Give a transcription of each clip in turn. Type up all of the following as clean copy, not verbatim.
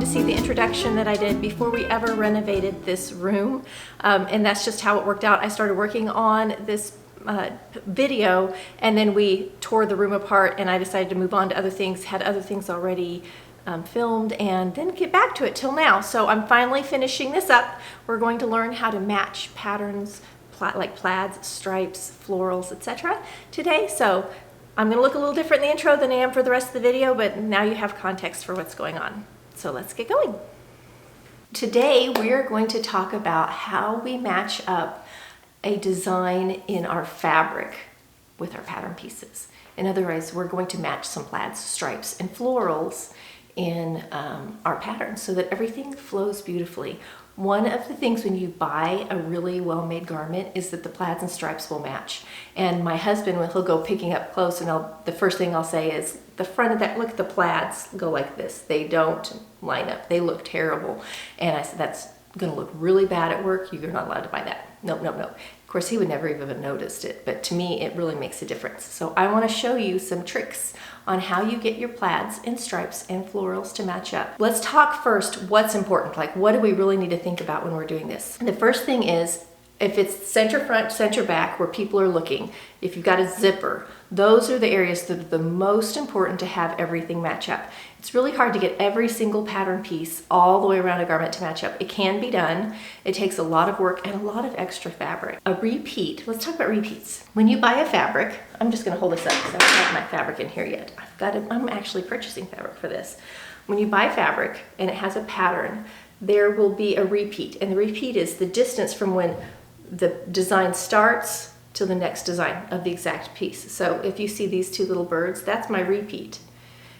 to see the introduction that I did before we ever renovated this room. And that's just how it worked out. I started working on this video, and then we tore the room apart, and I decided to move on to other things, had other things already filmed, and then get back to it till now. So I'm finally finishing this up. We're going to learn how to match patterns like plaids, stripes, florals, etc. today. So I'm going to look a little different in the intro than I am for the rest of the video, but now you have context for what's going on. So let's get going. Today we are going to talk about how we match up a design in our fabric with our pattern pieces. In other words, we're going to match some plaids, stripes, and florals in our patterns so that everything flows beautifully. One of the things when you buy a really well-made garment is that the plaids and stripes will match. And my husband, when he'll go picking up clothes, and the first thing I'll say is, the front of that, look at the plaids go like this. They don't line up. They look terrible. And I said, that's gonna look really bad at work. You're not allowed to buy that. Nope, nope, nope. Of course, he would never even have noticed it, but to me, it really makes a difference. So I wanna show you some tricks on how you get your plaids and stripes and florals to match up. Let's talk first what's important, like what do we really need to think about when we're doing this? The first thing is, if it's center front, center back, where people are looking, if you've got a zipper, those are the areas that are the most important to have everything match up. It's really hard to get every single pattern piece all the way around a garment to match up. It can be done. It takes a lot of work and a lot of extra fabric. A repeat, let's talk about repeats. When you buy a fabric, I'm just gonna hold this up because I don't have my fabric in here yet. I'm actually purchasing fabric for this. When you buy fabric and it has a pattern, there will be a repeat. And the repeat is the distance from when the design starts to the next design of the exact piece. So if you see these two little birds, that's my repeat.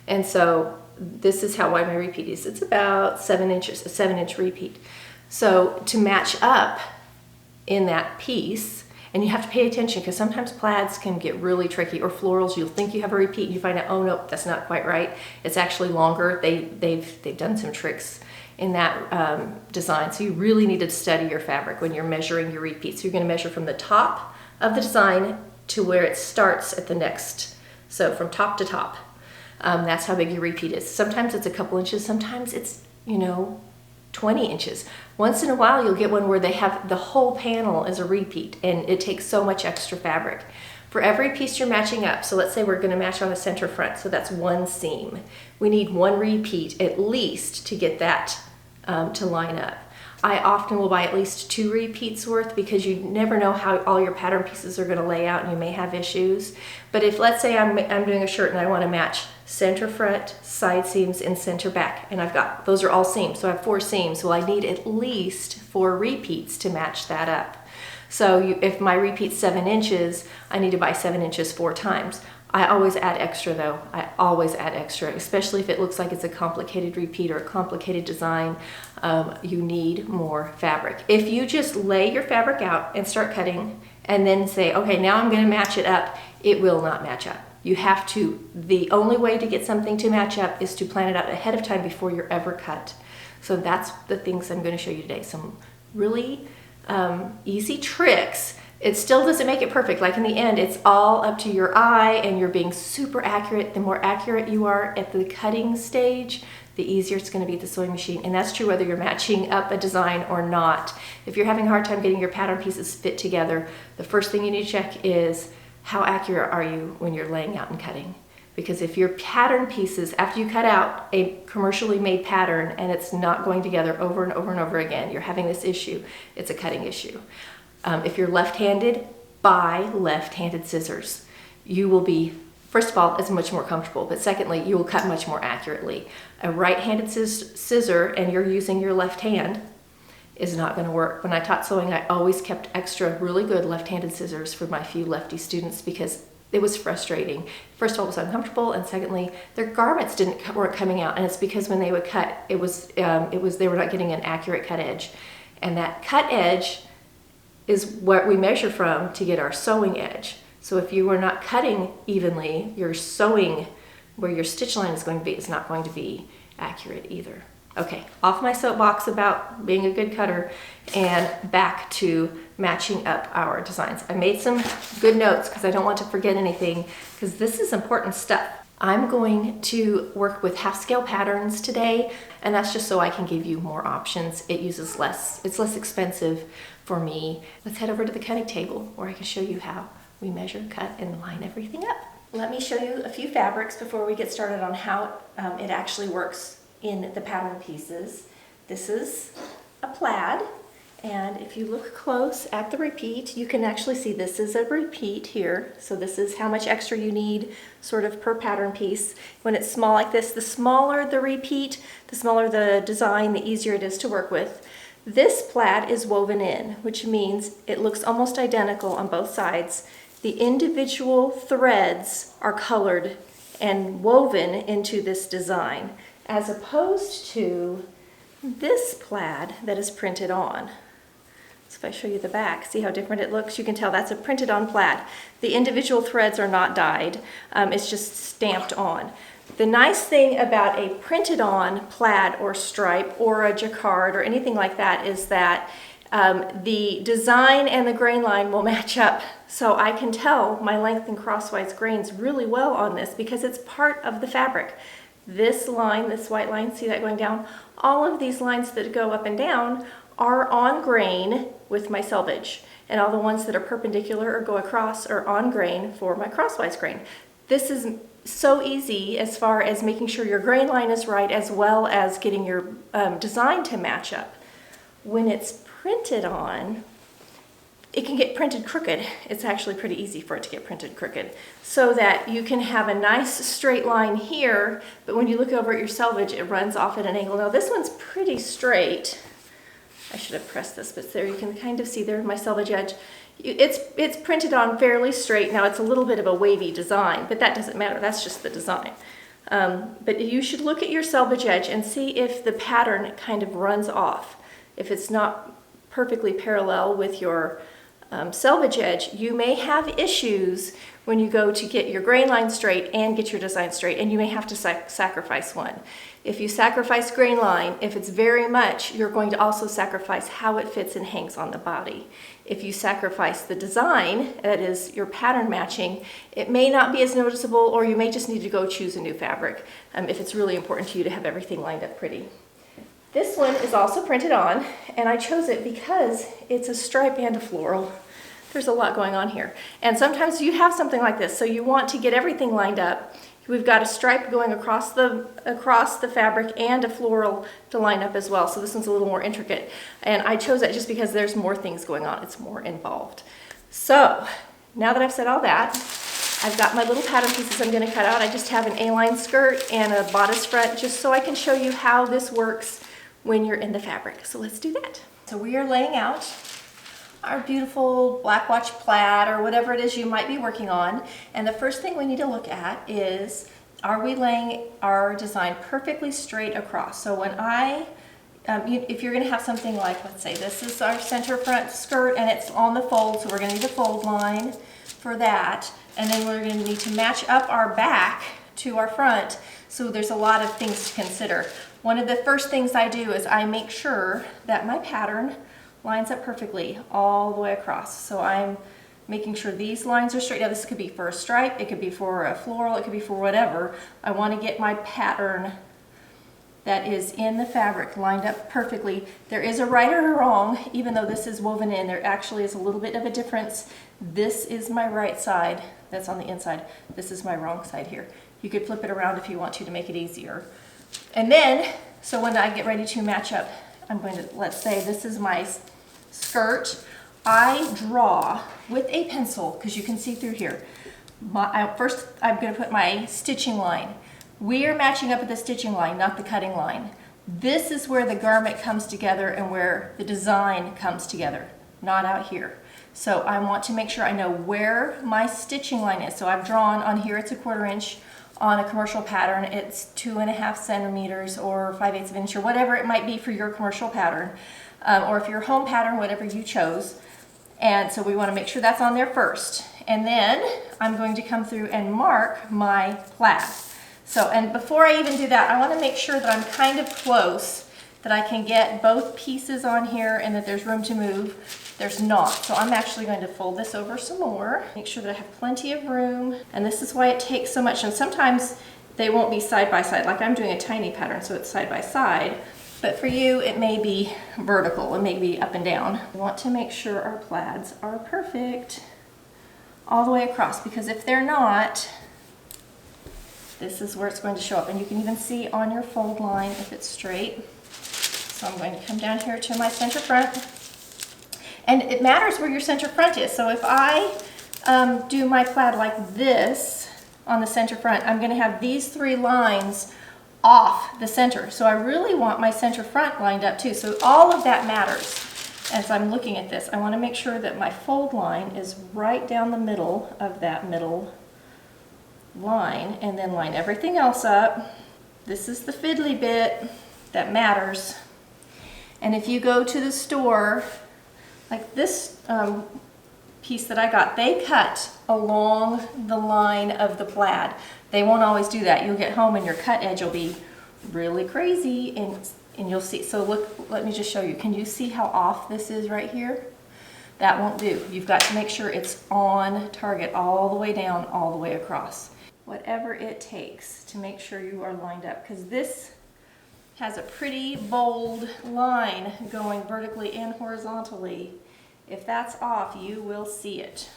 And so this is how wide my repeat is. It's about 7 inches, a 7-inch repeat. So to match up in that piece, and you have to pay attention because sometimes plaids can get really tricky, or florals, you'll think you have a repeat and you find out, oh no, that's not quite right. It's actually longer. They've done some tricks in that design. So you really need to study your fabric when you're measuring your repeats. So you're gonna measure from the top of the design to where it starts at the next. So from top to top, that's how big your repeat is. Sometimes it's a couple inches, sometimes it's, 20 inches. Once in a while you'll get one where they have the whole panel as a repeat, and it takes so much extra fabric. For every piece you're matching up, so let's say we're gonna match on a center front, so that's one seam. We need one repeat at least to get that to line up. I often will buy at least 2 repeats worth because you never know how all your pattern pieces are gonna lay out and you may have issues. But if, let's say I'm doing a shirt and I wanna match center front, side seams, and center back, and those are all seams, so I have 4 seams, so I need at least 4 repeats to match that up. So if my repeat's 7 inches, I need to buy 7 inches 4 times. I always add extra though. I always add extra, especially if it looks like it's a complicated repeat or a complicated design. You need more fabric. If you just lay your fabric out and start cutting and then say, okay, now I'm gonna match it up, it will not match up. You have to, the only way to get something to match up is to plan it out ahead of time before you're ever cut. So that's the things I'm gonna show you today. Some really easy tricks. It still doesn't make it perfect. Like in the end, it's all up to your eye and you're being super accurate. The more accurate you are at the cutting stage, the easier it's gonna be at the sewing machine. And that's true whether you're matching up a design or not. If you're having a hard time getting your pattern pieces fit together, the first thing you need to check is how accurate are you when you're laying out and cutting? Because if your pattern pieces, after you cut out a commercially made pattern and it's not going together over and over and over again, you're having this issue, it's a cutting issue. If you're left-handed, buy left-handed scissors. You will be, first of all, it's much more comfortable, but secondly, you will cut much more accurately. A right-handed scissor and you're using your left hand is not gonna work. When I taught sewing, I always kept extra really good left-handed scissors for my few lefty students because it was frustrating. First of all, it was uncomfortable, and secondly, their garments weren't coming out, and it's because when they would cut, they were not getting an accurate cut edge. And that cut edge is what we measure from to get our sewing edge. So if you are not cutting evenly, your sewing, where your stitch line is going to be, is not going to be accurate either. Okay, off my soapbox about being a good cutter and back to matching up our designs. I made some good notes because I don't want to forget anything because this is important stuff. I'm going to work with half scale patterns today, and that's just so I can give you more options. It's less expensive for me. Let's head over to the cutting table where I can show you how we measure, cut, and line everything up. Let me show you a few fabrics before we get started on how it actually works in the pattern pieces. This is a plaid. And if you look close at the repeat, you can actually see this is a repeat here. So this is how much extra you need sort of per pattern piece. When it's small like this, the smaller the repeat, the smaller the design, the easier it is to work with. This plaid is woven in, which means it looks almost identical on both sides. The individual threads are colored and woven into this design, as opposed to this plaid that is printed on. So if I show you the back, see how different it looks? You can tell that's a printed on plaid. The individual threads are not dyed, it's just stamped on. The nice thing about a printed on plaid or stripe or a jacquard or anything like that is that the design and the grain line will match up. So I can tell my length and crosswise grains really well on this because it's part of the fabric. This line, this white line, see that going down? All of these lines that go up and down are on grain with my selvage, and all the ones that are perpendicular or go across are on grain for my crosswise grain. This is so easy as far as making sure your grain line is right as well as getting your design to match up. When it's printed on, it can get printed crooked. It's actually pretty easy for it to get printed crooked, so that you can have a nice straight line here, but when you look over at your selvage, it runs off at an angle. Now this one's pretty straight. I should have pressed this, but there you can kind of see there my selvage edge. It's printed on fairly straight. Now it's a little bit of a wavy design, but that doesn't matter. That's just the design. But you should look at your selvage edge and see if the pattern kind of runs off. If it's not perfectly parallel with your selvage edge, you may have issues when you go to get your grain line straight and get your design straight, and you may have to sacrifice one. If you sacrifice grain line, if it's very much, you're going to also sacrifice how it fits and hangs on the body. If you sacrifice the design, that is your pattern matching, it may not be as noticeable, or you may just need to go choose a new fabric if it's really important to you to have everything lined up pretty. This one is also printed on, and I chose it because it's a stripe and a floral. There's a lot going on here. And sometimes you have something like this, so you want to get everything lined up. We've got a stripe going across the fabric and a floral to line up as well. So this one's a little more intricate. And I chose it just because there's more things going on. It's more involved. So now that I've said all that, I've got my little pattern pieces I'm going to cut out. I just have an A-line skirt and a bodice front just so I can show you how this works when you're in the fabric. So let's do that. So we are laying out our beautiful black watch plaid or whatever it is you might be working on. And the first thing we need to look at is, are we laying our design perfectly straight across? So when if you're gonna have something like, let's say this is our center front skirt and it's on the fold, so we're gonna need a fold line for that. And then we're gonna need to match up our back to our front. So there's a lot of things to consider. One of the first things I do is I make sure that my pattern lines up perfectly all the way across. So I'm making sure these lines are straight. Now this could be for a stripe, it could be for a floral, it could be for whatever. I want to get my pattern that is in the fabric lined up perfectly. There is a right or a wrong, even though this is woven in, there actually is a little bit of a difference. This is my right side, that's on the inside. This is my wrong side here. You could flip it around if you want to make it easier. And then, so when I get ready to match up, I'm going to, let's say this is my skirt. I draw with a pencil, because you can see through here. First, I'm going to put my stitching line. We are matching up with the stitching line, not the cutting line. This is where the garment comes together and where the design comes together, not out here. So I want to make sure I know where my stitching line is. So I've drawn on here, it's a 1/4 inch. On a commercial pattern, it's 2.5 centimeters or 5/8 of an inch or whatever it might be for your commercial pattern. Or if your home pattern, whatever you chose. And so we want to make sure that's on there first. And then I'm going to come through and mark my plaid. So, and before I even do that, I want to make sure that I'm kind of close, that I can get both pieces on here and that there's room to move. There's not. So I'm actually going to fold this over some more, make sure that I have plenty of room. And this is why it takes so much. And sometimes they won't be side by side, like I'm doing a tiny pattern, so it's side by side. But for you, it may be vertical, it may be up and down. We want to make sure our plaids are perfect all the way across, because if they're not, this is where it's going to show up. And you can even see on your fold line if it's straight. So I'm going to come down here to my center front. And it matters where your center front is. So if I do my plaid like this on the center front, I'm going to have these 3 lines off the center. So I really want my center front lined up too. So all of that matters as I'm looking at this. I want to make sure that my fold line is right down the middle of that middle line, and then line everything else up. This is the fiddly bit that matters. And if you go to the store, like this piece that I got, they cut along the line of the plaid. They won't always do that. You'll get home and your cut edge will be really crazy, and you'll see. So look, let me just show you. Can you see how off this is right here? That won't do. You've got to make sure it's on target all the way down, all the way across. Whatever it takes to make sure you are lined up, because this has a pretty bold line going vertically and horizontally. If that's off, you will see it.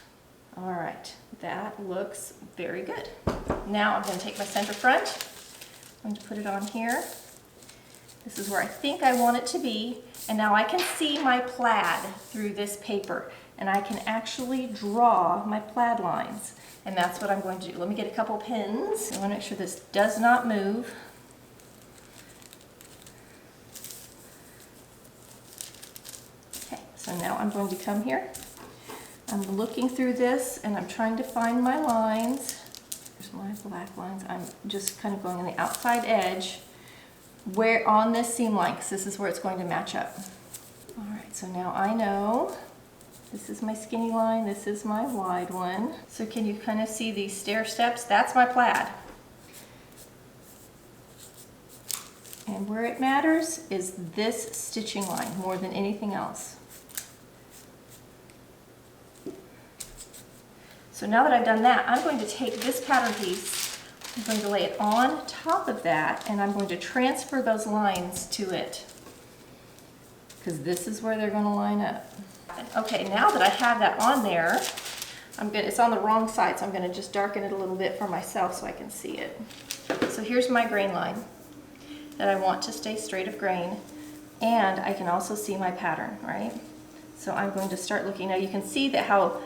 All right, that looks very good. Now I'm going to take my center front. I'm going to put it on here. This is where I think I want it to be. And now I can see my plaid through this paper, and I can actually draw my plaid lines. And that's what I'm going to do. Let me get a couple pins. I want to make sure this does not move. Okay, so now I'm going to come here. I'm looking through this and I'm trying to find my lines. There's my black lines. I'm just kind of going on the outside edge where on this seam line, because this is where it's going to match up. All right, so now I know this is my skinny line, this is my wide one. So can you kind of see these stair steps? That's my plaid. And where it matters is this stitching line more than anything else. So now that I've done that, I'm going to take this pattern piece, I'm going to lay it on top of that, and I'm going to transfer those lines to it, because this is where they're going to line up. Okay, now that I have that on there, it's on the wrong side, so I'm going to just darken it a little bit for myself so I can see it. So here's my grain line that I want to stay straight of grain, and I can also see my pattern, right? So I'm going to start looking. Now you can see that how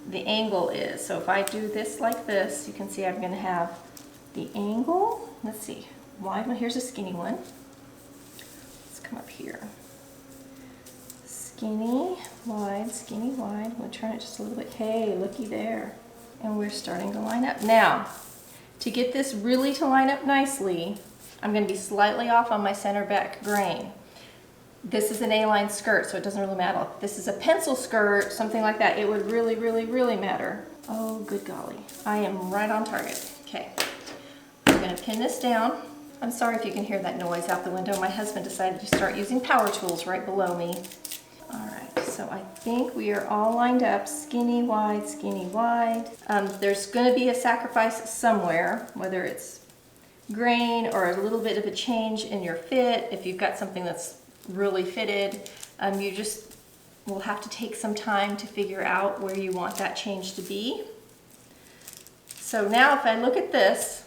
the angle is. So if I do this like this, you can see I'm going to have the angle. Let's see, wide one. Here's a skinny one. Let's come up here. Skinny, wide, skinny, wide. We'll turn it just a little bit. Hey, looky there. And we're starting to line up. Now, to get this really to line up nicely, I'm going to be slightly off on my center back grain. This is an A-line skirt, so it doesn't really matter. If this is a pencil skirt, something like that, it would really, really, really matter. Oh, good golly. I am right on target. Okay. I'm going to pin this down. I'm sorry if you can hear that noise out the window. My husband decided to start using power tools right below me. All right, so I think we are all lined up. Skinny, wide, skinny, wide. There's going to be a sacrifice somewhere, whether it's grain or a little bit of a change in your fit. If you've got something that's really fitted, you just will have to take some time to figure out where you want that change to be. So now if I look at this,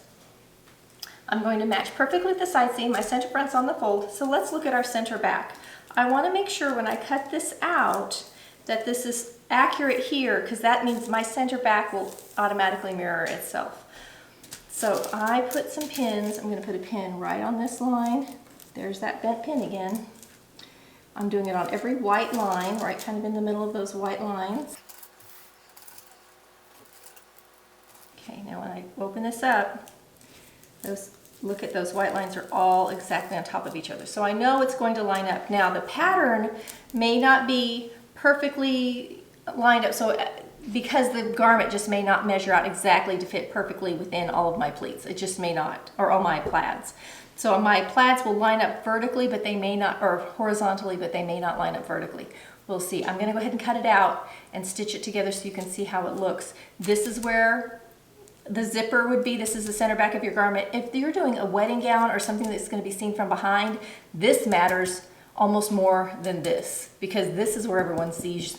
I'm going to match perfectly with the side seam. My center front's on the fold, so let's look at our center back. I want to make sure when I cut this out that this is accurate here, because that means my center back will automatically mirror itself. So I put some pins. I'm going to put a pin right on this line. There's that bent pin again. I'm doing it on every white line, right kind of in the middle of those white lines. Okay, now when I open this up, look at those white lines are all exactly on top of each other. So I know it's going to line up. Now the pattern may not be perfectly lined up, so because the garment just may not measure out exactly to fit perfectly within all of my pleats. It just may not, or all my plaids. So my plaids will line up vertically, but they may not, or horizontally, but they may not line up vertically. We'll see. I'm gonna go ahead and cut it out and stitch it together so you can see how it looks. This is where the zipper would be. This is the center back of your garment. If you're doing a wedding gown or something that's gonna be seen from behind, this matters almost more than this, because this is where everyone sees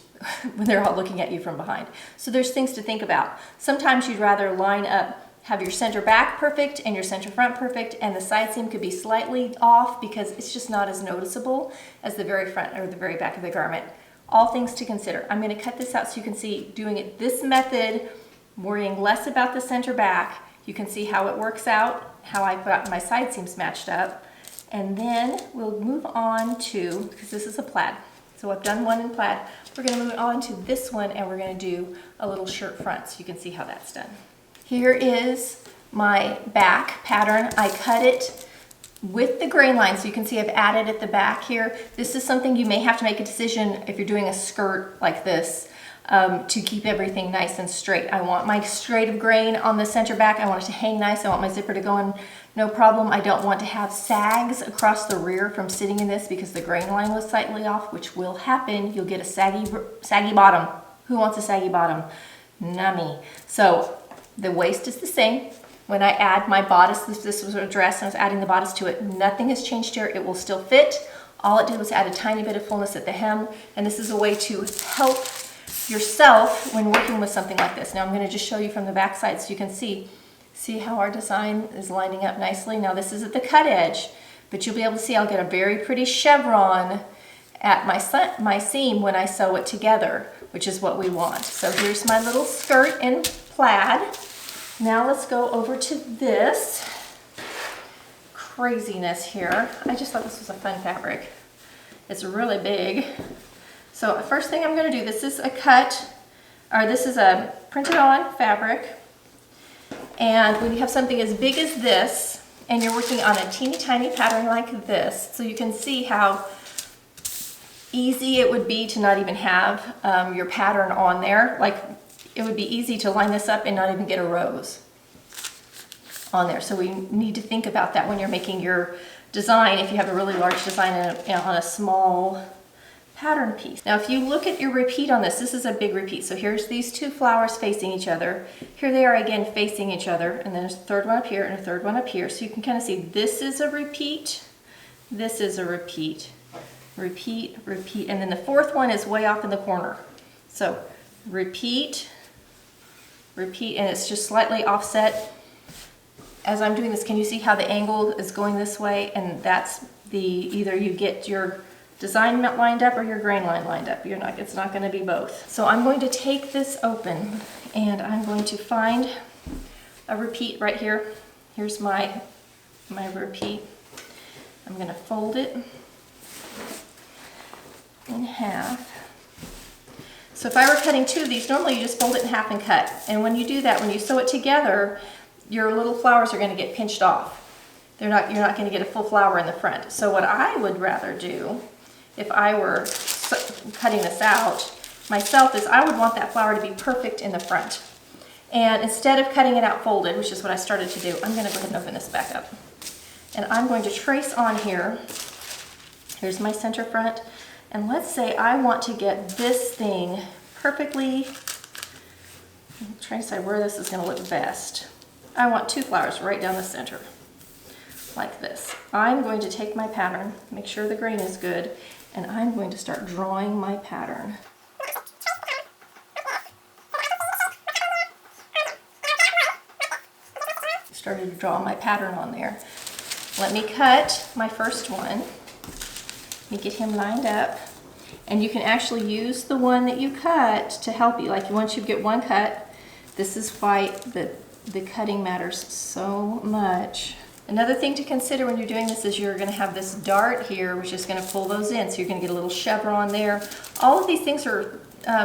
when they're all looking at you from behind. So there's things to think about. Sometimes you'd rather line up, have your center back perfect and your center front perfect, and the side seam could be slightly off because it's just not as noticeable as the very front or the very back of the garment. All things to consider. I'm going to cut this out so you can see doing it this method, worrying less about the center back. You can see how it works out, how I got my side seams matched up. And then we'll move on to, because this is a plaid, so I've done one in plaid, we're going to move on to this one, and we're going to do a little shirt front so you can see how that's done. Here is my back pattern. I cut it with the Grainline, so you can see I've added at the back here. This is something you may have to make a decision if you're doing a skirt like this to keep everything nice and straight. I want my straight of grain on the center back. I want it to hang nice. I want my zipper to go in no problem. I don't want to have sags across the rear from sitting in this because the Grainline was slightly off, which will happen. You'll get a saggy bottom. Who wants a saggy bottom? Not me. So the waist is the same. When I add my bodice, this was a dress and I was adding the bodice to it, nothing has changed here. It will still fit. All it did was add a tiny bit of fullness at the hem, and this is a way to help yourself when working with something like this. Now I'm going to just show you from the back side so you can see how our design is lining up nicely. Now this is at the cut edge, but you'll be able to see I'll get a very pretty chevron at my seam when I sew it together, which is what we want. So here's my little skirt in plaid. Now let's go over to this craziness here. I just thought this was a fun fabric. It's really big. So first thing I'm going to do, this is a cut, or this is a printed on fabric. And when you have something as big as this, and you're working on a teeny tiny pattern like this, so you can see how easy it would be to not even have your pattern on there. Like, it would be easy to line this up and not even get a rose on there. So we need to think about that when you're making your design, if you have a really large design on a small pattern piece. Now if you look at your repeat on this is a big repeat. So here's these two flowers facing each other. Here they are again facing each other, and then there's a third one up here and a third one up here. So you can kind of see this is a repeat, this is a repeat, repeat, repeat, and then the fourth one is way off in the corner. So repeat, repeat, and it's just slightly offset. As I'm doing this, can you see how the angle is going this way? And that's either you get your design lined up or your Grainline lined up. It's not going to be both. So I'm going to take this open and I'm going to find a repeat right here. Here's my repeat. I'm going to fold it in half. So if I were cutting two of these, normally you just fold it in half and cut. And when you do that, when you sew it together, your little flowers are going to get pinched off. You're not going to get a full flower in the front. So what I would rather do, if I were cutting this out myself, is I would want that flower to be perfect in the front. And instead of cutting it out folded, which is what I started to do, I'm going to go ahead and open this back up. And I'm going to trace on here. Here's my center front. And let's say I want to get this thing perfectly, I'm trying to decide where this is going to look best. I want two flowers right down the center, like this. I'm going to take my pattern, make sure the grain is good, and I'm going to start drawing my pattern. Started to draw my pattern on there. Let me cut my first one. Let me get him lined up. And you can actually use the one that you cut to help you. Like once you get one cut, this is why the cutting matters so much. Another thing to consider when you're doing this is you're going to have this dart here, which is going to pull those in. So you're going to get a little chevron there. All of these things are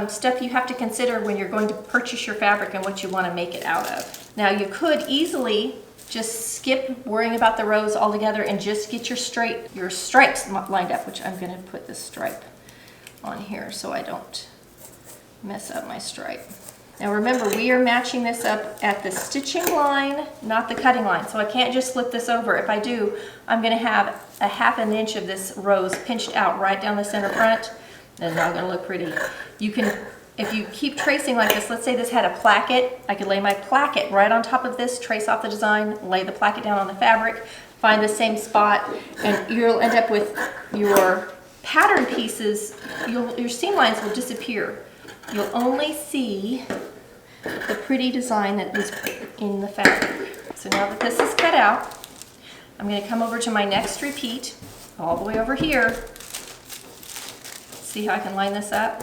stuff you have to consider when you're going to purchase your fabric and what you want to make it out of. Now you could easily just skip worrying about the rows altogether and just get your stripes lined up, which I'm going to put this stripe on here so I don't mess up my stripe. Now remember, we are matching this up at the stitching line, not the cutting line. So I can't just flip this over. If I do, I'm gonna have a 1/2 inch of this rose pinched out right down the center front. It's not gonna look pretty. You can, if you keep tracing like this, let's say this had a placket, I could lay my placket right on top of this, trace off the design, lay the placket down on the fabric, find the same spot, and you'll end up with your pattern pieces, your seam lines will disappear. You'll only see the pretty design that was in the fabric. So now that this is cut out, I'm going to come over to my next repeat, all the way over here. See how I can line this up?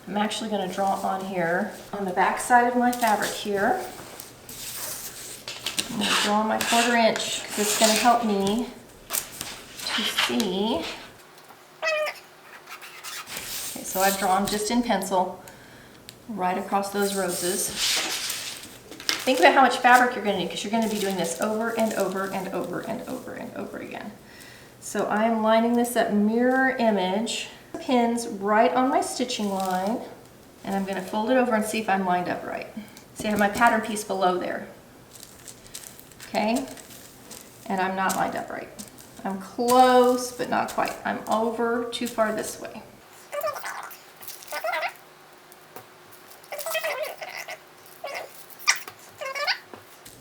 I'm actually going to draw on here, on the back side of my fabric here. I'm going to draw my 1/4 inch because it's going to help me to see. Okay, so I've drawn just in pencil right across those roses. Think about how much fabric you're going to need because you're going to be doing this over and over and over and over and over again. So I'm lining this up mirror image, pins right on my stitching line, and I'm going to fold it over and see if I'm lined up right. See, I have my pattern piece below there. Okay, and I'm not lined up right. I'm close, but not quite. I'm over too far this way.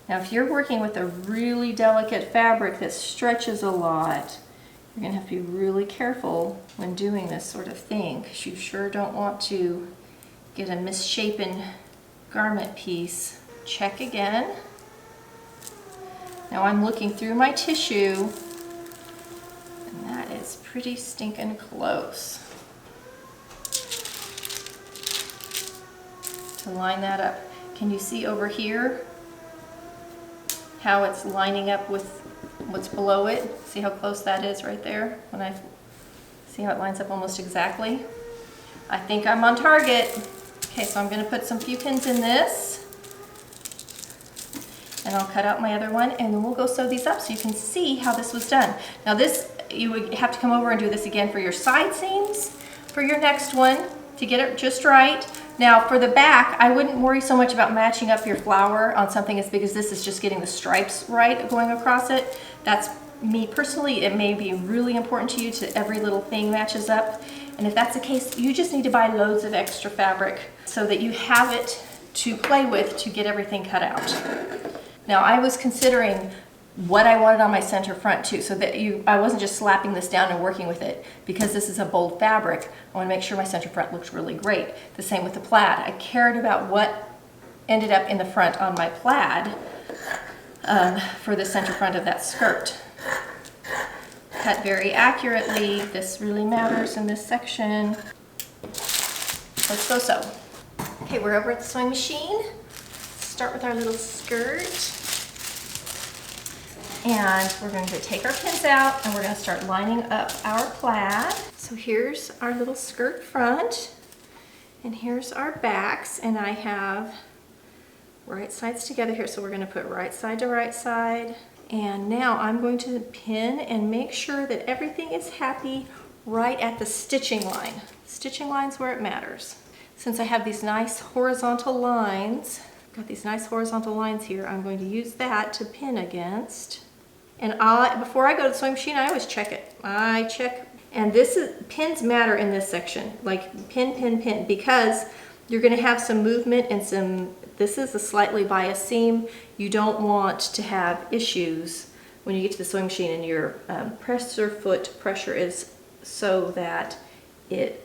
Now, if you're working with a really delicate fabric that stretches a lot, you're going to have to be really careful when doing this sort of thing, because you sure don't want to get a misshapen garment piece. Check again. Now I'm looking through my tissue, and that is pretty stinking close. To line that up. Can you see over here how it's lining up with what's below it? See how close that is right there? When I see how it lines up almost exactly? I think I'm on target. Okay, so I'm going to put some few pins in this. And I'll cut out my other one, and then we'll go sew these up so you can see how this was done. Now this, you would have to come over and do this again for your side seams for your next one to get it just right. Now for the back, I wouldn't worry so much about matching up your flower on something as big as this. Is just getting the stripes right going across it. That's me personally. It may be really important to you to every little thing matches up. And if that's the case, you just need to buy loads of extra fabric so that you have it to play with to get everything cut out. Now I was considering what I wanted on my center front too, so that I wasn't just slapping this down and working with it. Because this is a bold fabric, I want to make sure my center front looks really great. The same with the plaid. I cared about what ended up in the front on my plaid for the center front of that skirt. Cut very accurately. This really matters in this section. Let's go sew. Okay, we're over at the sewing machine. Start with our little skirt. And we're going to take our pins out and we're going to start lining up our plaid. So here's our little skirt front, and here's our backs, and I have right sides together here, so we're going to put right side to right side. And now I'm going to pin and make sure that everything is happy right at the stitching line. Stitching line's where it matters. Since I have these nice horizontal lines, got these nice horizontal lines here, I'm going to use that to pin against. And before I go to the sewing machine, I always check it. I check, and pins matter in this section, like pin, pin, pin, because you're gonna have some movement and this is a slightly biased seam. You don't want to have issues when you get to the sewing machine and your presser foot pressure is so that it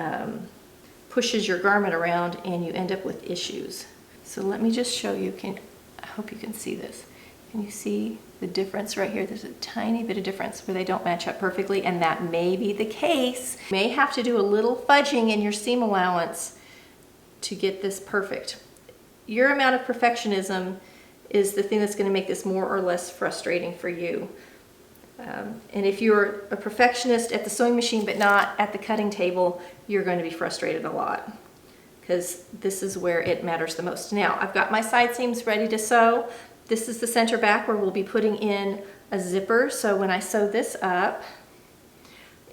pushes your garment around and you end up with issues. So let me just show you, I hope you can see this. Can you see the difference right here? There's a tiny bit of difference where they don't match up perfectly, and that may be the case. You may have to do a little fudging in your seam allowance to get this perfect. Your amount of perfectionism is the thing that's going to make this more or less frustrating for you. And if you're a perfectionist at the sewing machine but not at the cutting table, you're going to be frustrated a lot, because this is where it matters the most. Now, I've got my side seams ready to sew. This is the center back where we'll be putting in a zipper. So when I sew this up,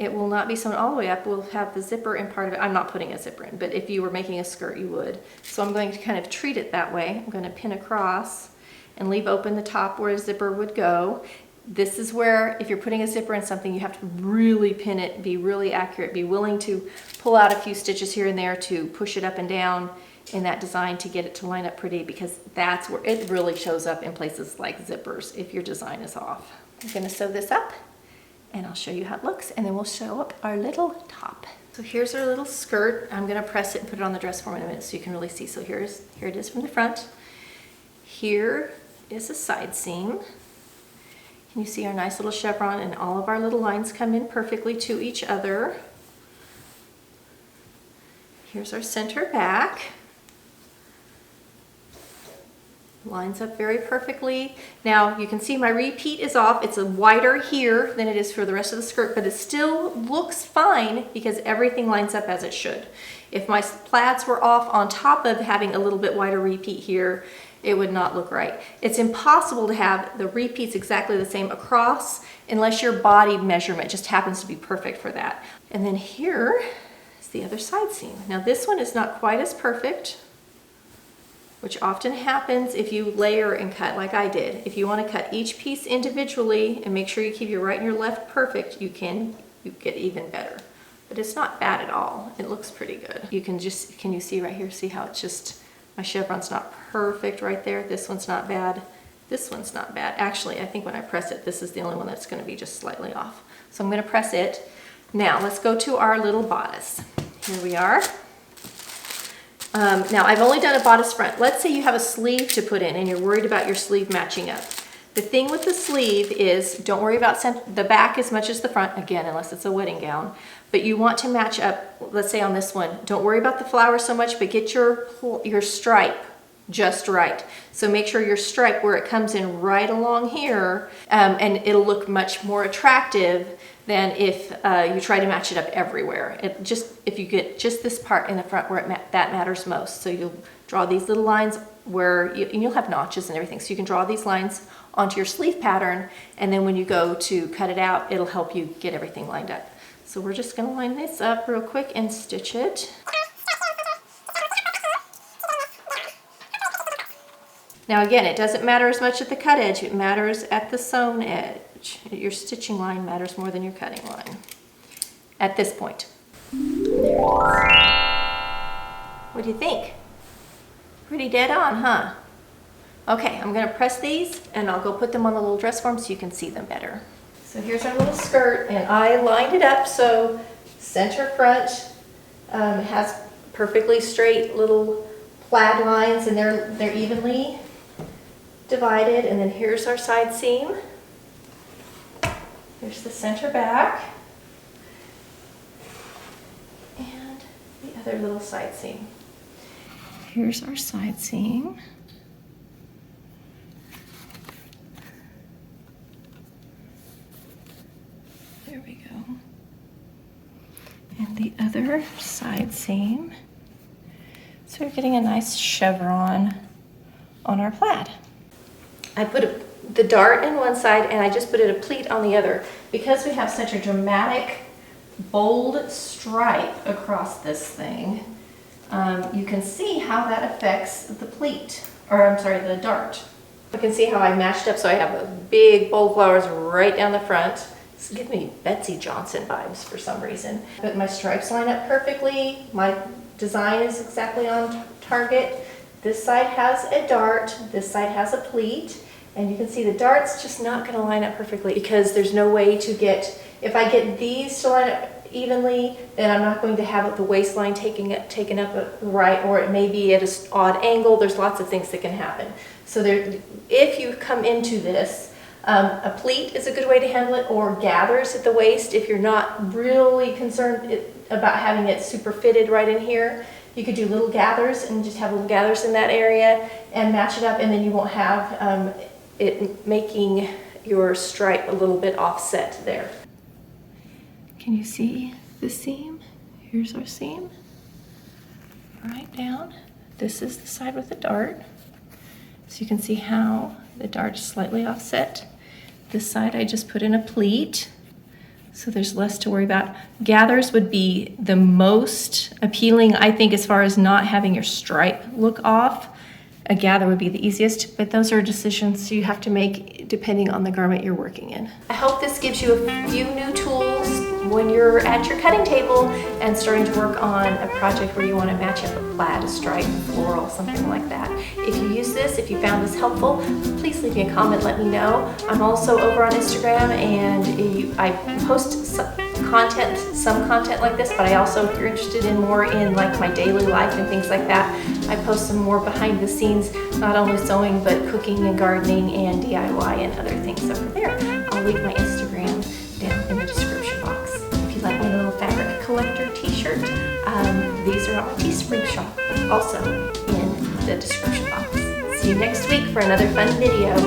It will not be sewn all the way up. We'll have the zipper in part of it. I'm not putting a zipper in, but if you were making a skirt, you would. So I'm going to kind of treat it that way. I'm going to pin across and leave open the top where a zipper would go. This is where, if you're putting a zipper in something, you have to really pin it, be really accurate, be willing to pull out a few stitches here and there to push it up and down in that design to get it to line up pretty, because that's where it really shows up in places like zippers if your design is off. I'm going to sew this up and I'll show you how it looks, and then we'll show up our little top. So here's our little skirt. I'm going to press it and put it on the dress form in a minute so you can really see. So here it is from the front. Here is a side seam. Can you see our nice little chevron, and all of our little lines come in perfectly to each other. Here's our center back. Lines up very perfectly. Now you can see my repeat is off. It's wider here than it is for the rest of the skirt, but it still looks fine because everything lines up as it should. If my plaids were off on top of having a little bit wider repeat here, it would not look right. It's impossible to have the repeats exactly the same across unless your body measurement just happens to be perfect for that. And then here is the other side seam. Now this one is not quite as perfect, which often happens if you layer and cut like I did. If you want to cut each piece individually and make sure you keep your right and your left perfect, you get even better. But it's not bad at all. It looks pretty good. Can you see right here, see how it's just, my chevron's not perfect right there. This one's not bad. This one's not bad. Actually, I think when I press it, this is the only one that's going to be just slightly off. So I'm going to press it. Now let's go to our little bodice. Here we are. Now I've only done a bodice front. Let's say you have a sleeve to put in and you're worried about your sleeve matching up. The thing with the sleeve is, don't worry about the back as much as the front, again, unless it's a wedding gown, but you want to match up, let's say on this one, don't worry about the flower so much, but get your stripe just right. So make sure your stripe where it comes in right along here, and it'll look much more attractive than if you try to match it up everywhere. If you get just this part in the front where that matters most. So you'll draw these little lines where, and you'll have notches and everything, so you can draw these lines onto your sleeve pattern, and then when you go to cut it out, it'll help you get everything lined up. So we're just going to line this up real quick and stitch it. Now again, it doesn't matter as much at the cut edge, it matters at the sewn edge. Your stitching line matters more than your cutting line at this point. There it is. What do you think? Pretty dead on, huh? Okay, I'm going to press these and I'll go put them on the little dress form so you can see them better. So here's our little skirt, and I lined it up so center front has perfectly straight little plaid lines, and they're evenly divided. And then here's our side seam. Here's the center back and the other little side seam. Here's our side seam. There we go. And the other side seam. So we're getting a nice chevron on our plaid. I put the dart in one side and I just put a pleat on the other. Because we have such a dramatic, bold stripe across this thing, you can see how that affects the pleat, or I'm sorry, the dart. You can see how I matched up, so I have a big bold flowers right down the front. This gives me Betsy Johnson vibes for some reason. But my stripes line up perfectly. My design is exactly on target. This side has a dart, this side has a pleat, and you can see the dart's just not going to line up perfectly because there's no way to get, if I get these to line up evenly, then I'm not going to have the waistline taken up right, or it may be at an odd angle. There's lots of things that can happen. So if you come into this, a pleat is a good way to handle it, or gathers at the waist if you're not really concerned about having it super fitted right in here. You could do little gathers and just have little gathers in that area and match it up, and then you won't have it making your stripe a little bit offset there. Can you see the seam? Here's our seam. Right down. This is the side with the dart. So you can see how the dart is slightly offset. This side I just put in a pleat. So there's less to worry about. Gathers would be the most appealing, I think, as far as not having your stripe look off. A gather would be the easiest, but those are decisions you have to make depending on the garment you're working in. I hope this gives you a few new tools when you're at your cutting table and starting to work on a project where you want to match up a plaid, a stripe, a floral, something like that. If you use this, if you found this helpful, please leave me a comment, let me know. I'm also over on Instagram, and I post some content like this, but I also, if you're interested in more in like my daily life and things like that, I post some more behind the scenes, not only sewing, but cooking and gardening and DIY and other things over there. I'll leave my Instagram down in the description box. If you like my little fabric collector t-shirt, these are on my Teespring shop, also in the description box. See you next week for another fun video.